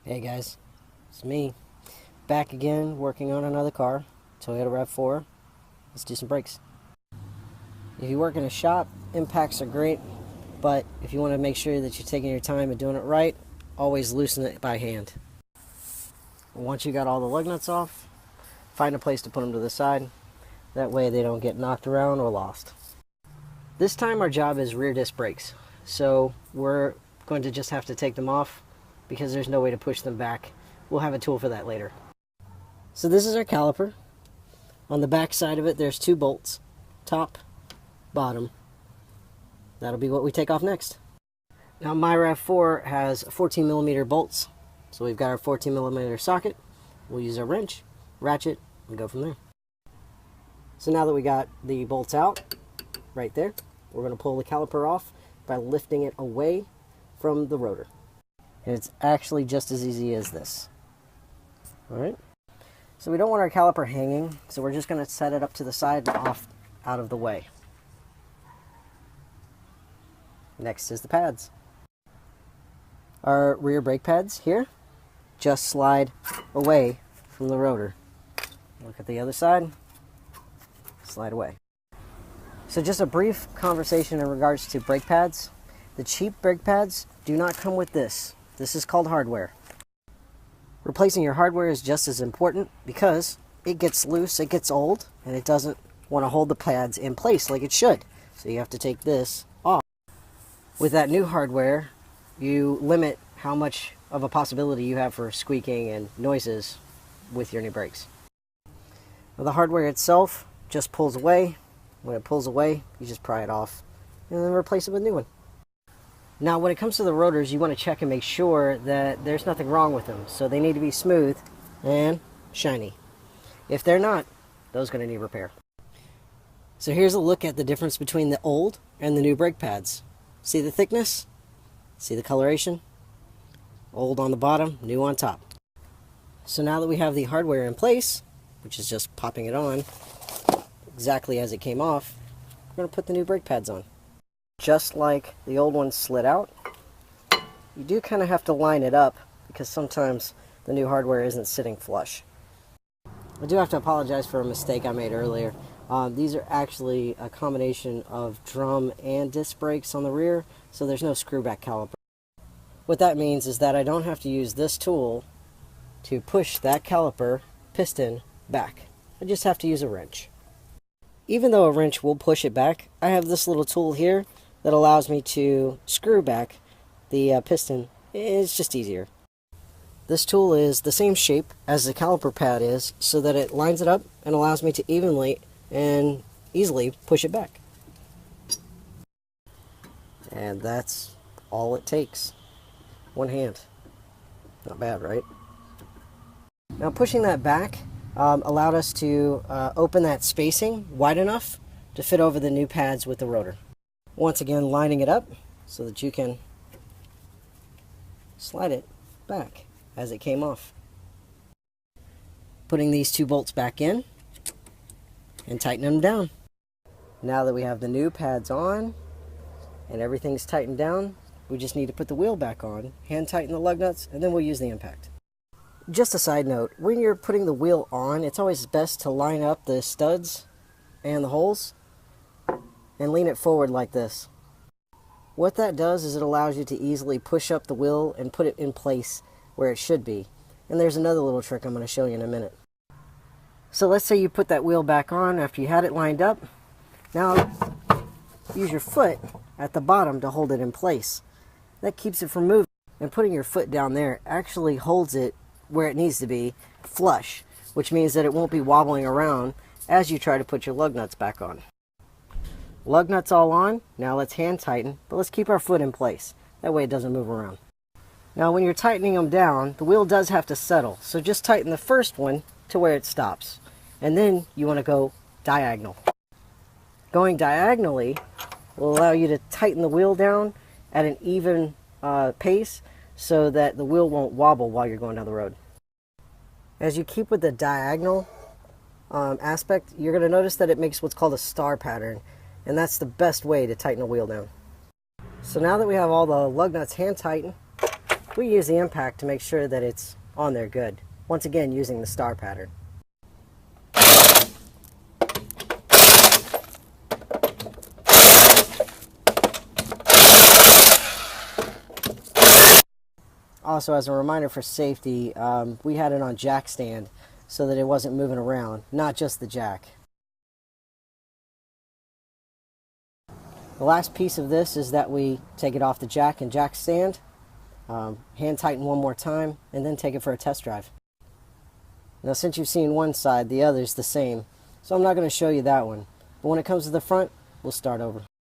Hey guys, it's me, back again working on another car, Toyota RAV-4. Let's do some brakes. If you work in a shop, impacts are great, but if you want to make sure that you're taking your time and doing it right, always loosen it by hand. Once you got all the lug nuts off, find a place to put them to the side. That way they don't get knocked around or lost. This time our job is rear disc brakes, so we're going to just have to take them off because there's no way to push them back. We'll have a tool for that later. So this is our caliper. On the back side of it, there's two bolts, top, bottom. That'll be what we take off next. Now my RAV4 has 14 millimeter bolts. So we've got our 14 millimeter socket. We'll use our wrench, ratchet, and go from there. So now that we got the bolts out, right there, we're going to pull the caliper off by lifting it away from the rotor. And it's actually just as easy as this. Alright. So we don't want our caliper hanging, so we're just going to set it up to the side and off out of the way. Next is the pads. Our rear brake pads here just slide away from the rotor. Look at the other side. Slide away. So just a brief conversation in regards to brake pads. The cheap brake pads do not come with this. This is called hardware. Replacing your hardware is just as important because it gets loose, it gets old, and it doesn't want to hold the pads in place like it should. So you have to take this off. With that new hardware, you limit how much of a possibility you have for squeaking and noises with your new brakes. Now, the hardware itself just pulls away. When it pulls away, you just pry it off and then replace it with a new one. Now, when it comes to the rotors, you want to check and make sure that there's nothing wrong with them. So they need to be smooth and shiny. If they're not, those are going to need repair. So here's a look at the difference between the old and the new brake pads. See the thickness? See the coloration? Old on the bottom, new on top. So now that we have the hardware in place, which is just popping it on exactly as it came off, we're going to put the new brake pads on. Just like the old ones slid out, you do kind of have to line it up because sometimes the new hardware isn't sitting flush. I do have to apologize for a mistake I made earlier. These are actually a combination of drum and disc brakes on the rear, so there's no screw back caliper. What that means is that I don't have to use this tool to push that caliper piston back. I just have to use a wrench. Even though a wrench will push it back, I have this little tool here that allows me to screw back the piston. It's just easier. This tool is the same shape as the caliper pad is, so that it lines it up and allows me to evenly and easily push it back. And that's all it takes. One hand. Not bad, right? Now pushing that back allowed us to open that spacing wide enough to fit over the new pads with the rotor. Once again, lining it up so that you can slide it back as it came off. Putting these two bolts back in and tightening them down. Now that we have the new pads on and everything's tightened down, we just need to put the wheel back on, hand tighten the lug nuts, and then we'll use the impact. Just a side note, when you're putting the wheel on, it's always best to line up the studs and the holes and lean it forward like this. What that does is it allows you to easily push up the wheel and put it in place where it should be. And there's another little trick I'm going to show you in a minute. So let's say you put that wheel back on after you had it lined up. Now use your foot at the bottom to hold it in place. That keeps it from moving. And putting your foot down there actually holds it where it needs to be, flush, which means that it won't be wobbling around as you try to put your lug nuts back on. Lug nuts all on, now let's hand tighten, but let's keep our foot in place. That way it doesn't move around. Now when you're tightening them down, the wheel does have to settle, so just tighten the first one to where it stops. And then you want to go diagonal. Going diagonally will allow you to tighten the wheel down at an even pace so that the wheel won't wobble while you're going down the road. As you keep with the diagonal aspect, you're going to notice that it makes what's called a star pattern, and that's the best way to tighten a wheel down. So now that we have all the lug nuts hand tightened, we use the impact to make sure that it's on there good. Once again, using the star pattern. Also, as a reminder for safety, we had it on jack stand so that it wasn't moving around, not just the jack. The last piece of this is that we take it off the jack and jack stand, hand tighten one more time, and then take it for a test drive. Now, since you've seen one side, the other's the same, so I'm not going to show you that one. But when it comes to the front, we'll start over.